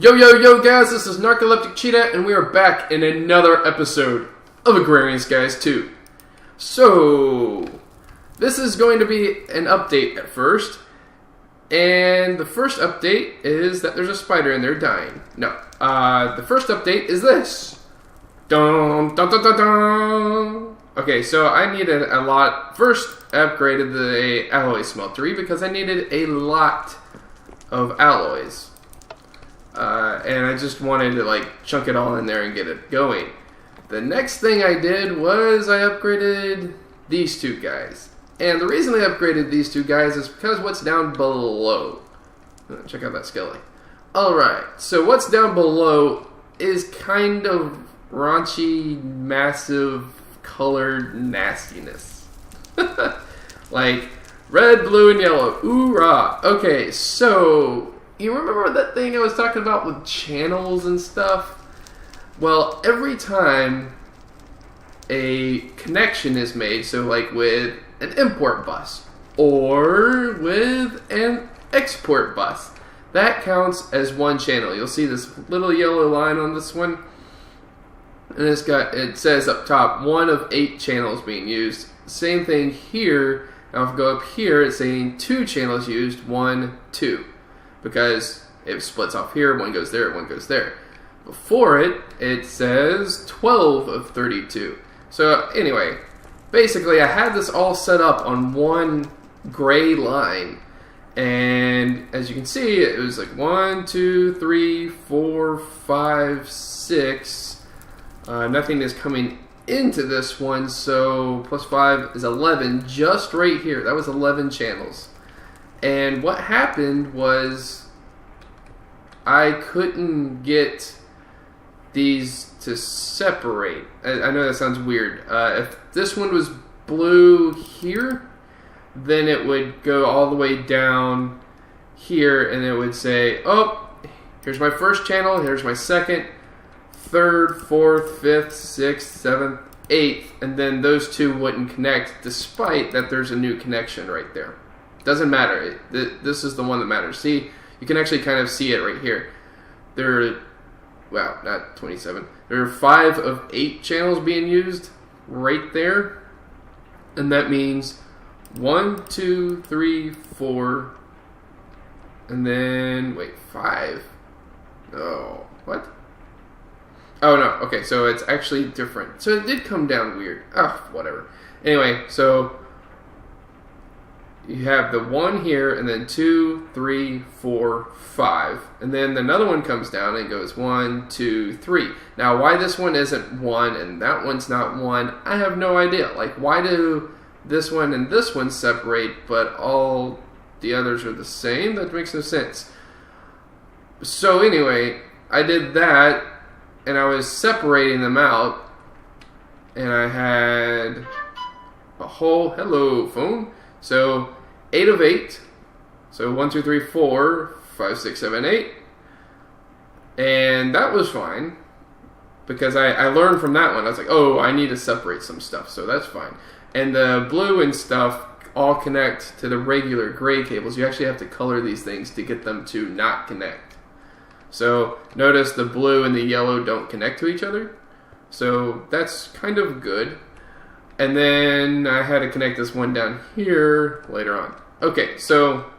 Yo guys, this is Narcoleptic Cheetah and we are back in another episode of Agrarian Skies 2. So, this is going to be an update at first. And the first update is that there's a spider in there dying. No, the first update is this. Dun, dun, dun, dun, dun. Okay, so I needed a lot. First, I upgraded the alloy smeltery because I needed a lot of alloys. And I just wanted to chunk it all in there and get it going. The next thing I did was I upgraded these two guys. And the reason I upgraded these two guys is because what's down below. Check out that skelly. Alright, so what's down below is kind of raunchy, massive, colored nastiness. Like red, blue, and yellow. Hoorah! Okay, so you remember that thing I was talking about with channels and stuff? Well, every time a connection is made, so like with an import bus or with an export bus, that counts as one channel. You'll see this little yellow line on this one, and it says up top 1 of 8 channels being used. Same thing here. Now if I go up here, it's saying 2 channels used, 1, 2. Because it splits off here, one goes there, one goes there. Before it says 12 of 32. So anyway, basically I had this all set up on one gray line. And as you can see, it was like 1, 2, 3, 4, 5, 6. Nothing is coming into this one, so plus 5 is 11 just right here. That was 11 channels. And what happened was I couldn't get these to separate. I know that sounds weird. If this one was blue here, then it would go all the way down here and it would say, oh, here's my first channel, here's my second, third, fourth, fifth, sixth, seventh, eighth, and then those two wouldn't connect despite that there's a new connection right there. Doesn't matter. This is the one that matters. See, you can actually kind of see it right here. There are, well, not 27. There are 5 of 8 channels being used right there. And that means 1, 2, 3, 4, and then, wait, 5. No, what? Oh, no, okay, so it's actually different. So it did come down weird. Oh, whatever. Anyway, so you have the 1 here, and then 2, 3, 4, 5. And then another one comes down and goes 1, 2, 3. Now, why this one isn't 1 and that one's not 1, I have no idea. Like, why do this one and this one separate, but all the others are the same? That makes no sense. So anyway, I did that, and I was separating them out, and I had a whole, hello, phone. So 8 of 8. So 1, 2, 3, 4, 5, 6, 7, 8. And that was fine. Because I learned from that one. I was like, oh, I need to separate some stuff. So that's fine. And the blue and stuff all connect to the regular gray cables. You actually have to color these things to get them to not connect. So notice the blue and the yellow don't connect to each other. So that's kind of good. And then I had to connect this one down here later on. Okay, so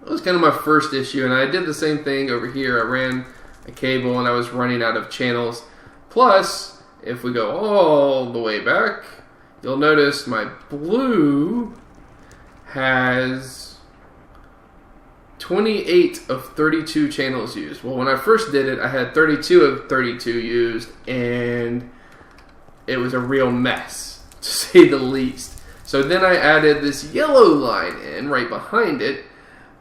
that was kind of my first issue, and I did the same thing over here. I ran a cable, and I was running out of channels. Plus, if we go all the way back, you'll notice my blue has 28 of 32 channels used. Well, when I first did it, I had 32 of 32 used, and it was a real mess, to say the least. So then I added this yellow line in right behind it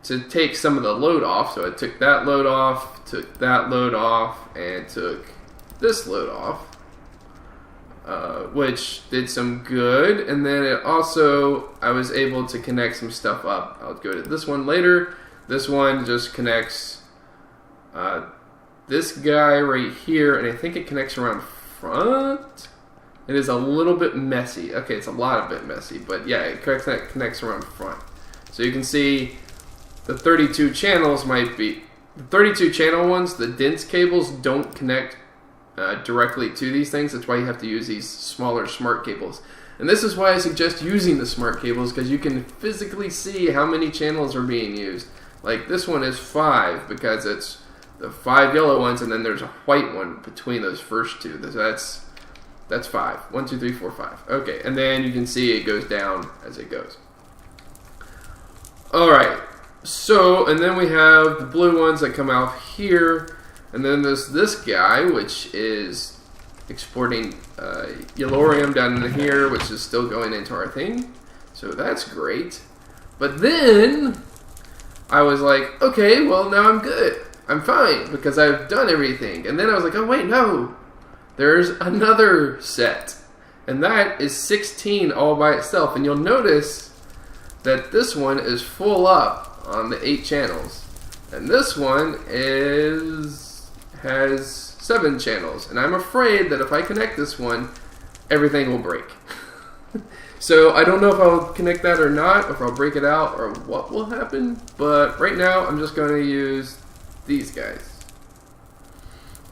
to take some of the load off. So I took that load off, took that load off, and took this load off, which did some good. And then it also, I was able to connect some stuff up. I'll go to this one later. This one just connects this guy right here, and I think it connects around front. It is a little bit messy. Okay, it's a lot of bit messy, but yeah, it connects around front. So you can see the 32 channels might be the 32 channel ones, the dense cables don't connect directly to these things. That's why you have to use these smaller smart cables. And this is why I suggest using the smart cables, because you can physically see how many channels are being used. Like this one is 5 because it's the 5 yellow ones, and then there's a white one between those first two. That's 5. 1, 2, 3, 4, 5. Okay, and then you can see it goes down as it goes. Alright, so, and then we have the blue ones that come out here, and then there's this guy, which is exporting yellorium down in here, which is still going into our thing. So that's great. But then I was like, okay, well now I'm good. I'm fine because I've done everything. And then I was like, oh wait, no. There's another set. And that is 16 all by itself. And you'll notice that this one is full up on the 8 channels. And this one has 7 channels. And I'm afraid that if I connect this one, everything will break. So I don't know if I'll connect that or not, or if I'll break it out, or what will happen. But right now, I'm just going to use these guys.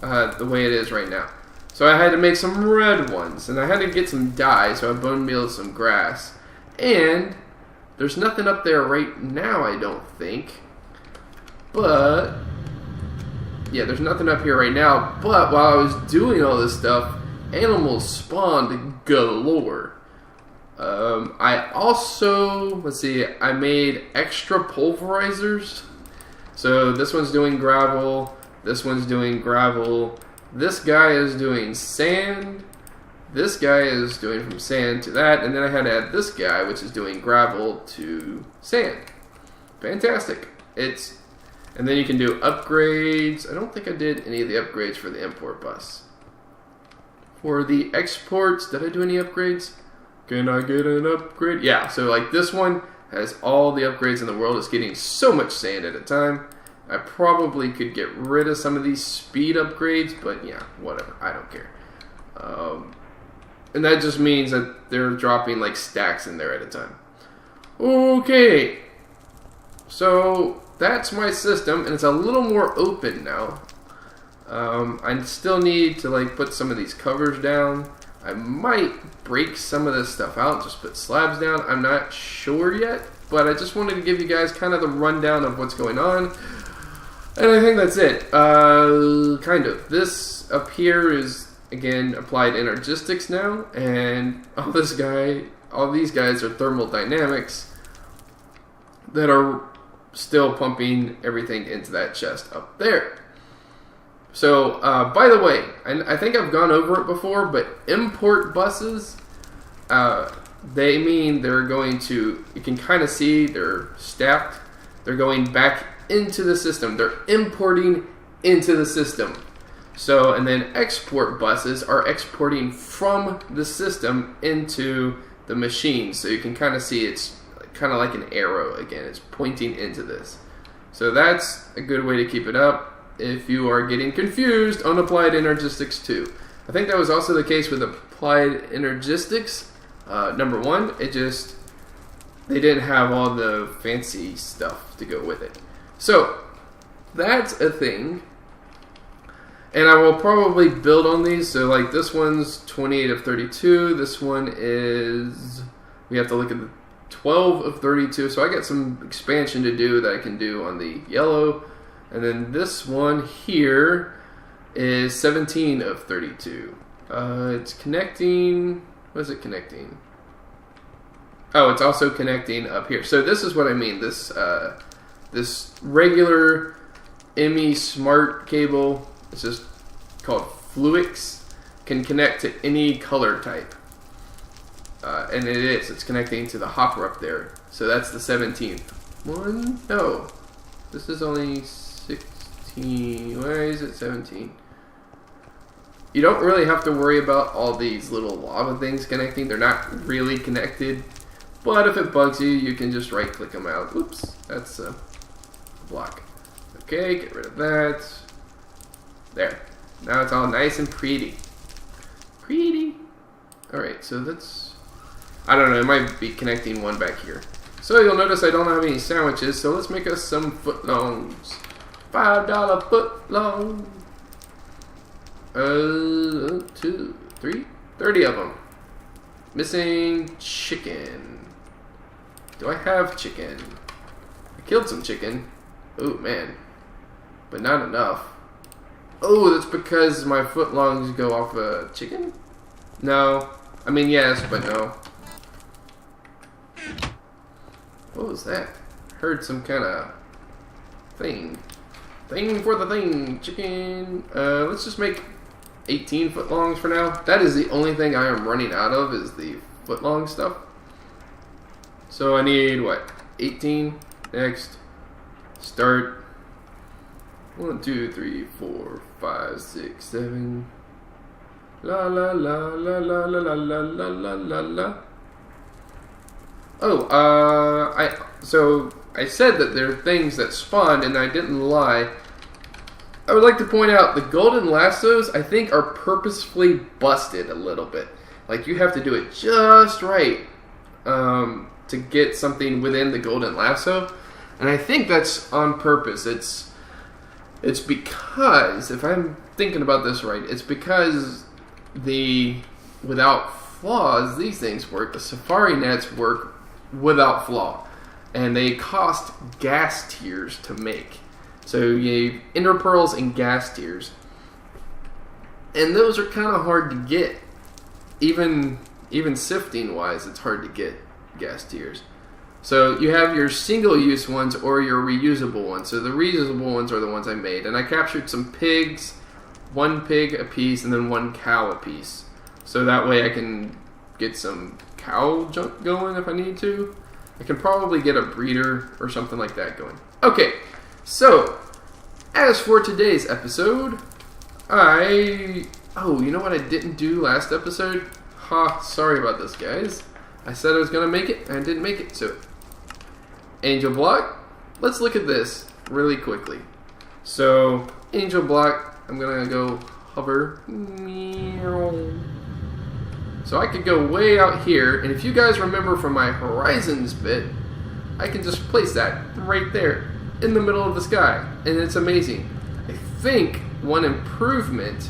The way it is right now. So I had to make some red ones. And I had to get some dye, so I bone mealed some grass. And there's nothing up there right now, I don't think. But yeah, there's nothing up here right now. But while I was doing all this stuff, animals spawned galore. I also, let's see, I made extra pulverizers. So this one's doing gravel. This one's doing gravel. This guy is doing sand. This guy is doing from sand to that. And then I had to add this guy, which is doing gravel to sand. Fantastic. And then you can do upgrades. I don't think I did any of the upgrades for the import bus. For the exports, did I do any upgrades? Can I get an upgrade? Yeah, so like this one has all the upgrades in the world. It's getting so much sand at a time. I probably could get rid of some of these speed upgrades, but yeah, whatever. I don't care. And that just means that they're dropping like stacks in there at a time. Okay. So that's my system, and it's a little more open now. I still need to like put some of these covers down. I might break some of this stuff out, just put slabs down. I'm not sure yet, but I just wanted to give you guys kind of the rundown of what's going on. And I think that's it. Kind of. This up here is, again, applied energistics now, and all these guys are thermodynamics that are still pumping everything into that chest up there. So, by the way, I think I've gone over it before, but import buses, they mean they're going to, you can kind of see they're stacked. They're going back into the system. They're importing into the system. So, and then export buses are exporting from the system into the machine. So you can kind of see it's kind of like an arrow again. It's pointing into this. So that's a good way to keep it up if you are getting confused on applied energistics 2. I think that was also the case with applied energistics. Number 1, they didn't have all the fancy stuff to go with it. So that's a thing. And I will probably build on these. So like this one's 28 of 32. This one is, we have to look at the 12 of 32. So I got some expansion to do that I can do on the yellow. And then this one here is 17 of 32. It's connecting, what is it connecting? Oh, it's also connecting up here. So this is what I mean. This regular ME smart cable, it's just called Fluix, can connect to any color type. And it's connecting to the hopper up there. So that's the 17th one. No, this is only 16. Why is it 17? You don't really have to worry about all these little lava things connecting. They're not really connected. But if it bugs you, you can just right click them out. Oops, that's a block. Okay, get rid of that. There. Now it's all nice and pretty. Pretty. Alright, so that's, I don't know, it might be connecting one back here. So you'll notice I don't have any sandwiches, so let's make us some footlongs. $5 foot long. 2, 3, 30 of them. Missing chicken. Do I have chicken? I killed some chicken. Oh man, but not enough. Oh, that's because my footlongs go off a chicken? No. I mean, yes, but no. What was that? Heard some kind of thing. Thing for the thing. Chicken. Let's just make 18 footlongs for now. That is the only thing I am running out of is the footlong stuff. So I need, what? 18? Next. Start. 1, 2, 3, 4, 5, 6, 7. La la la la la la la la la la la la. Oh, I said that there are things that spawn, and I didn't lie. I would like to point out the golden lassos, I think, are purposefully busted a little bit. Like, you have to do it just right to get something within the golden lasso. And I think that's on purpose. It's because, if I'm thinking about this right, it's because without flaws, these things work. The safari nets work without flaw. And they cost gas tiers to make. So you have ender pearls and gas tiers. And those are kind of hard to get. Even sifting wise, it's hard to get gas tiers. So you have your single-use ones or your reusable ones. So the reusable ones are the ones I made. And I captured some pigs, 1 pig a piece, and then 1 cow a piece. So that way I can get some cow junk going if I need to. I can probably get a breeder or something like that going. Okay, so as for today's episode, oh, you know what I didn't do last episode? Sorry about this, guys. I said I was going to make it, and I didn't make it. So, angel block. Let's look at this really quickly. So, angel block, I'm going to go hover. So I could go way out here, and if you guys remember from my Horizons bit, I can just place that right there in the middle of the sky, and it's amazing. I think one improvement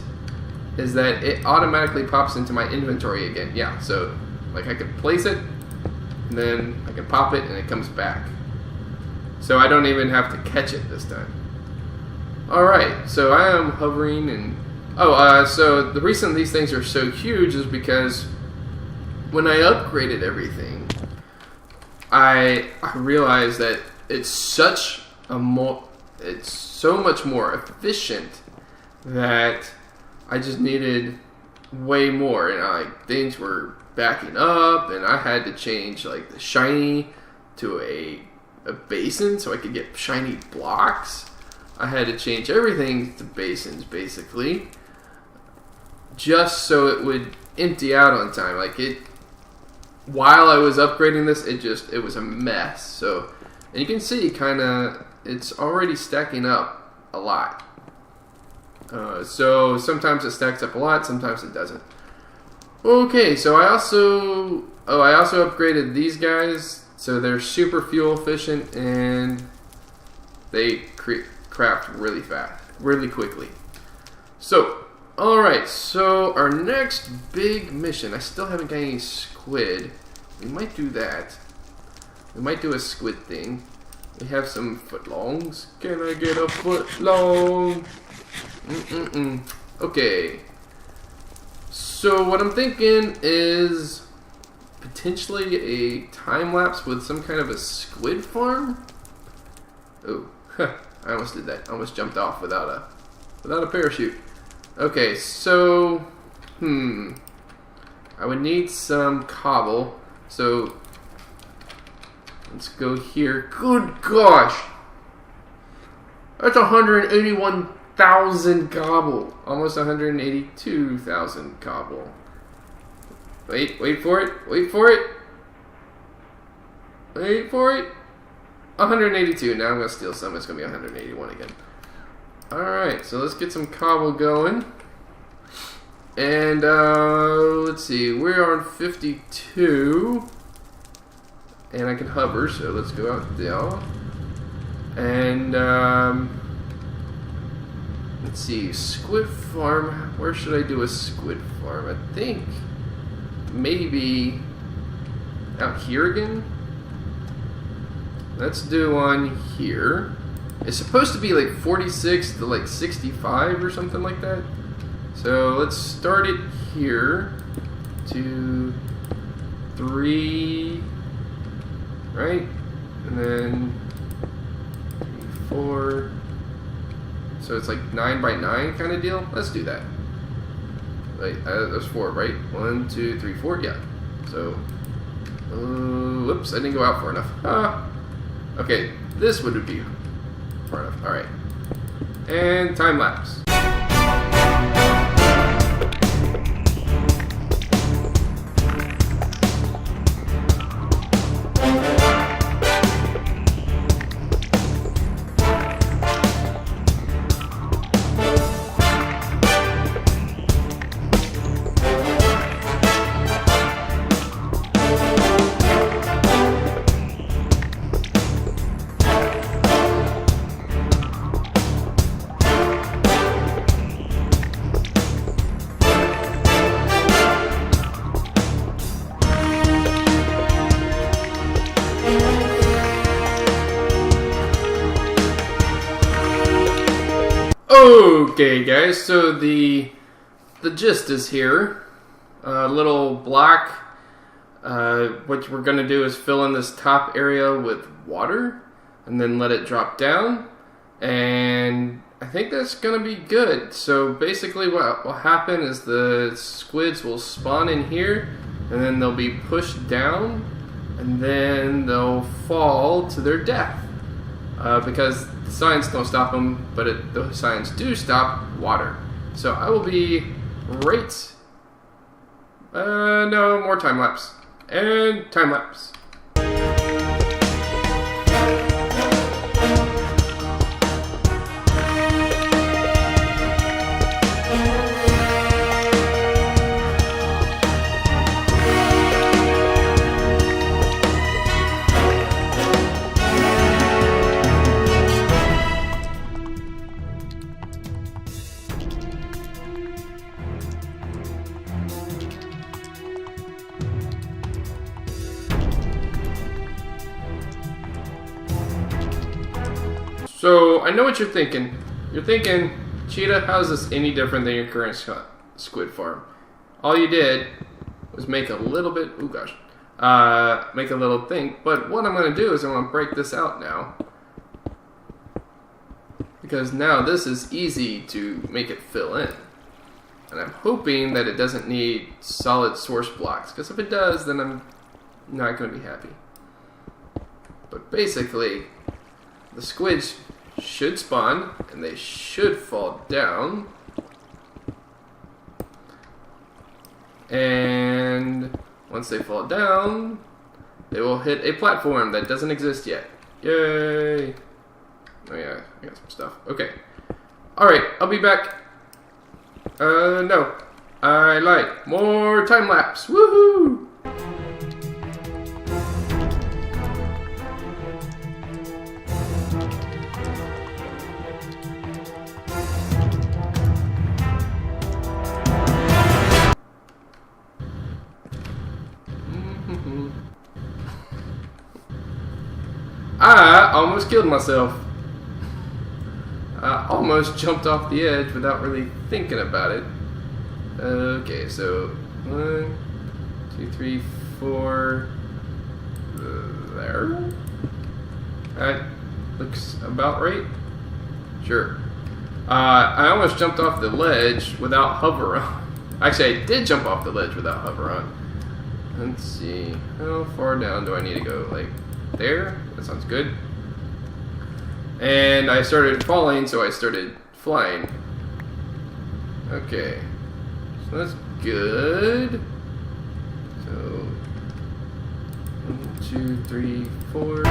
is that it automatically pops into my inventory again. Yeah, so like I can place it, and then I can pop it, and it comes back. So I don't even have to catch it this time. Alright, so I am hovering, and so the reason these things are so huge is because when I upgraded everything, I realized that it's so much more efficient that I just needed way more, and things were backing up, and I had to change like the shiny to a basin so I could get shiny blocks. I had to change everything to basins basically, just so it would empty out on time. Like while I was upgrading this, it was a mess. So, and you can see it's already stacking up a lot. So sometimes it stacks up a lot, sometimes it doesn't. Okay, so I also upgraded these guys, so they're super fuel efficient and they craft really fast, really quickly. So, alright, so our next big mission, I still haven't got any squid. We might do that. We might do a squid thing. We have some footlongs. Can I get a footlong? Okay. So what I'm thinking is potentially a time lapse with some kind of a squid farm. Oh, I almost did that. I almost jumped off without a parachute. Okay, so I would need some cobble. So let's go here. Good gosh, that's 181,000 cobble. Almost 182,000 cobble. Wait for it. Wait for it. Wait for it. 182. Now I'm going to steal some. It's going to be 181 again. Alright, so let's get some cobble going. And let's see. We're on 52. And I can hover, so let's go out there. And Let's see, squid farm. Where should I do a squid farm? I think maybe out here again. Let's do one here. It's supposed to be like 46 to like 65 or something like that. So let's start it here. 2, 3, right? And then 3, 4. So it's like 9 by 9 kind of deal. Let's do that. Wait, there's 4, right? 1, 2, 3, 4. Yeah. So, whoops, I didn't go out far enough. Okay, this would be far enough. All right, and time lapse. Okay, guys, so the gist is here. A little block. What we're going to do is fill in this top area with water and then let it drop down. And I think that's going to be good. So basically what will happen is the squids will spawn in here and then they'll be pushed down and then they'll fall to their death. Because the signs don't stop them, but the signs do stop water. So I will be right. No, more time lapse. And time lapse. So, I know what you're thinking. You're thinking, Cheetah, how is this any different than your current squid farm? All you did was make a little bit, make a little thing. But what I'm going to do is I'm going to break this out now. Because now this is easy to make it fill in. And I'm hoping that it doesn't need solid source blocks. Because if it does, then I'm not going to be happy. But basically, the squids should spawn, and they should fall down. And once they fall down, they will hit a platform that doesn't exist yet. Yay! Oh yeah, I got some stuff. Okay. Alright, I'll be back. No. I lied. More time lapse. Woohoo! I almost killed myself. I almost jumped off the edge without really thinking about it. Okay, so 1, 2, 3, 4. There. That looks about right. Sure. I almost jumped off the ledge without hover on. Actually, I did jump off the ledge without hover on. Let's see. How far down do I need to go? Like there? That sounds good. And I started falling, so I started flying. Okay. So that's good. So 1, 2, 3, 4.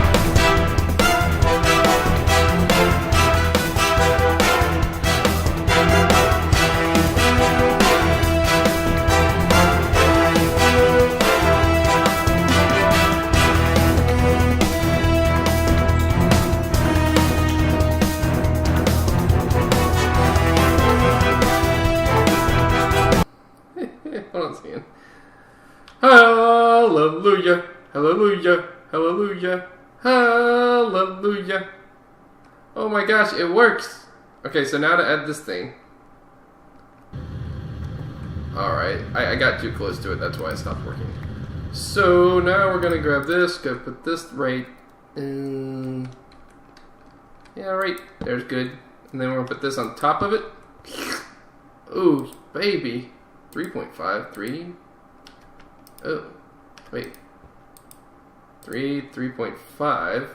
singing. Hallelujah, hallelujah, hallelujah, hallelujah. Oh my gosh, it works. Okay, so now to add this thing. Alright, I got too close to it, that's why it stopped working. So now we're gonna grab this, go put this right yeah, right there's good. And then we're gonna put this on top of it. Ooh, baby. 3.5, 3. Oh, wait. 3.5.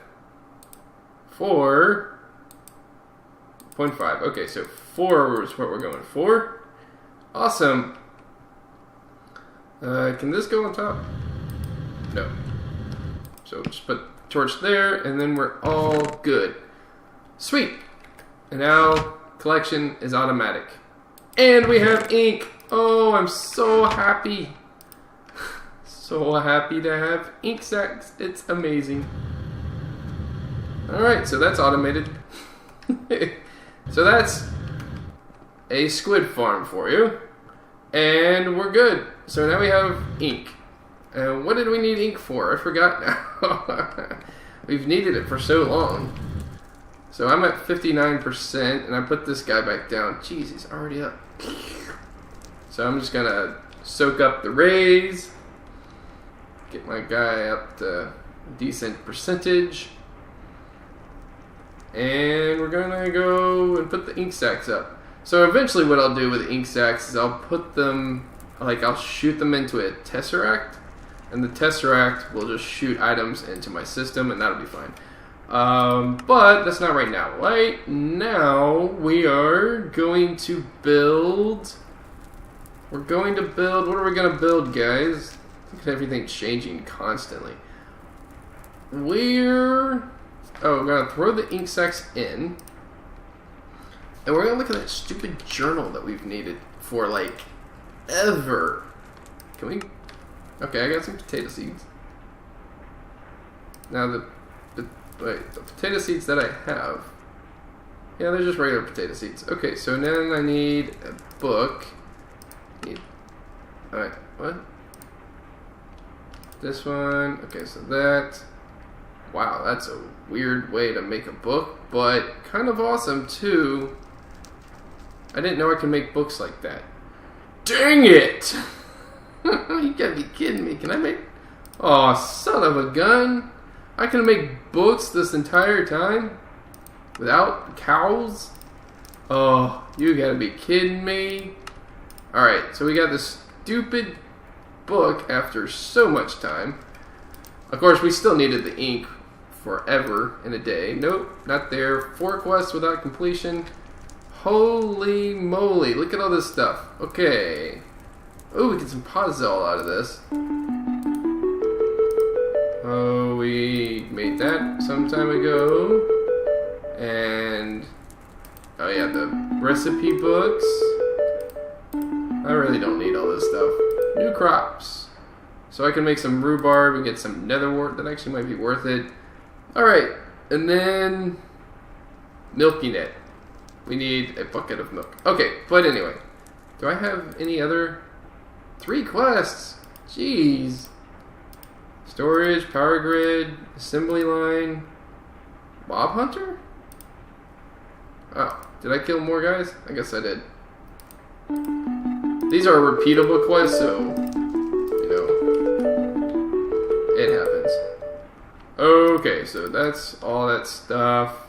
4.5. Okay, so 4 is what we're going for. Awesome. Can this go on top? No. So just put torch there, and then we're all good. Sweet. And now collection is automatic. And we have ink. Oh, I'm so happy. So happy to have ink sacks. It's amazing. Alright, so that's automated. So that's a squid farm for you. And we're good. So now we have ink. What did we need ink for? I forgot now. We've needed it for so long. So I'm at 59%, and I put this guy back down. Jeez, he's already up. So I'm just gonna soak up the rays. Get my guy up to a decent percentage. And we're gonna go and put the ink sacks up. So eventually what I'll do with the ink sacks is I'll put them, like I'll shoot them into a tesseract. And the tesseract will just shoot items into my system, and that'll be fine. But that's not right now. Right now we are going to build. What are we going to build, guys? Look at everything changing constantly. We're going to throw the ink sacks in. And we're going to look at that stupid journal that we've needed for, like, ever. Can we? Okay, I got some potato seeds. Now, the potato seeds that I have. Yeah, they're just regular potato seeds. Okay, so then I need a book. Alright, what? This one. Okay, so that. Wow, that's a weird way to make a book, but kind of awesome too. I didn't know I could make books like that. Dang it! You gotta be kidding me. Can I make... Oh, son of a gun. I can make books this entire time? Without cows? Oh, you gotta be kidding me. Alright, so we got this stupid book after so much time. Of course, we still needed the ink forever in a day. Nope, not there. 4 quests without completion. Holy moly, look at all this stuff. Okay. Oh, we get some puzzle out of this. Oh, we made that some time ago. And... oh yeah, the recipe books. I really don't need all this stuff. New crops. So I can make some rhubarb and get some netherwort. That actually might be worth it. Alright, and then... milky net. We need a bucket of milk. Okay, but anyway. Do I have any other... 3 quests? Jeez. Storage, power grid, assembly line, mob hunter? Oh, did I kill more guys? I guess I did. These are repeatable quests, so, you know, it happens. Okay, so that's all that stuff.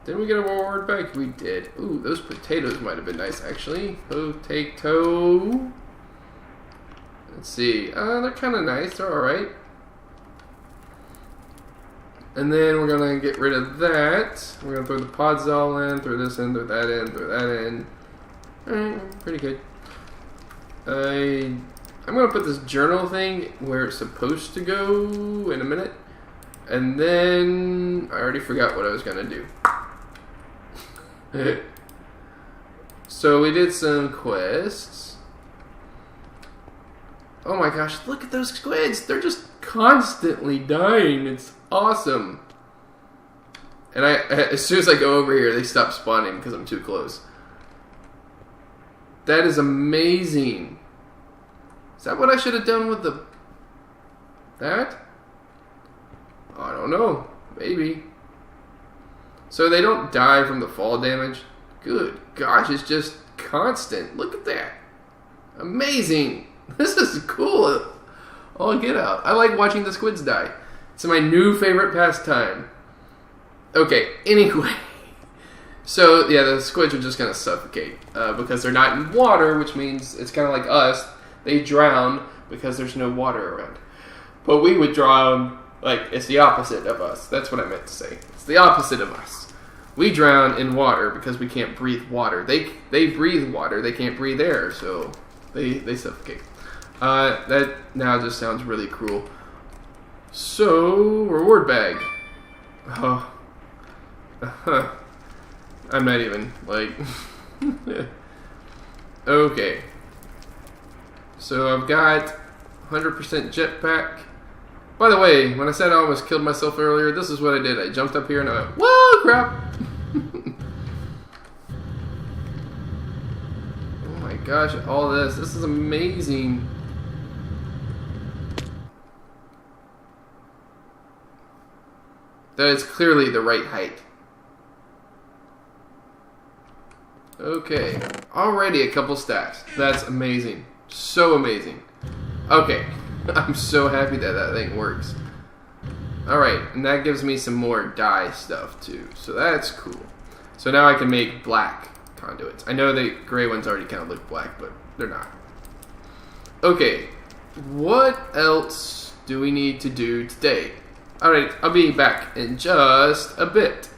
Didn't we get a reward back? We did. Ooh, those potatoes might have been nice, actually. Potato. Let's see. They're kind of nice. They're alright. And then we're going to get rid of that. We're going to throw the pods all in, throw this in, throw that in, throw that in. Alright, pretty good. I'm going to put this journal thing where it's supposed to go in a minute. And then I already forgot what I was going to do. So we did some quests. Oh my gosh, look at those squids. They're just constantly dying. It's awesome. And as soon as I go over here, they stop spawning because I'm too close. That is amazing. Is that what I should have done with the... that? I don't know. Maybe. So they don't die from the fall damage? Good gosh, it's just constant. Look at that. Amazing. This is cool. Oh, get out. I like watching the squids die. It's my new favorite pastime. Okay, anyway. So, yeah, the squids are just going to suffocate because they're not in water, which means it's kind of like us. They drown because there's no water around. But we would drown, like, it's the opposite of us. That's what I meant to say. It's the opposite of us. We drown in water because we can't breathe water. They breathe water. They can't breathe air, so they suffocate. That now just sounds really cruel. So, reward bag. Oh. I'm not even, like... Okay. So I've got 100% jetpack. By the way, when I said I almost killed myself earlier, this is what I did. I jumped up here and I went, whoa, crap! Oh my gosh, all this. This is amazing. That is clearly the right height. Okay, already a couple stacks. That's amazing. So amazing. Okay, I'm so happy that that thing works. Alright, and that gives me some more dye stuff too. So that's cool. So now I can make black conduits. I know the gray ones already kind of look black, but they're not. Okay, what else do we need to do today? Alright, I'll be back in just a bit.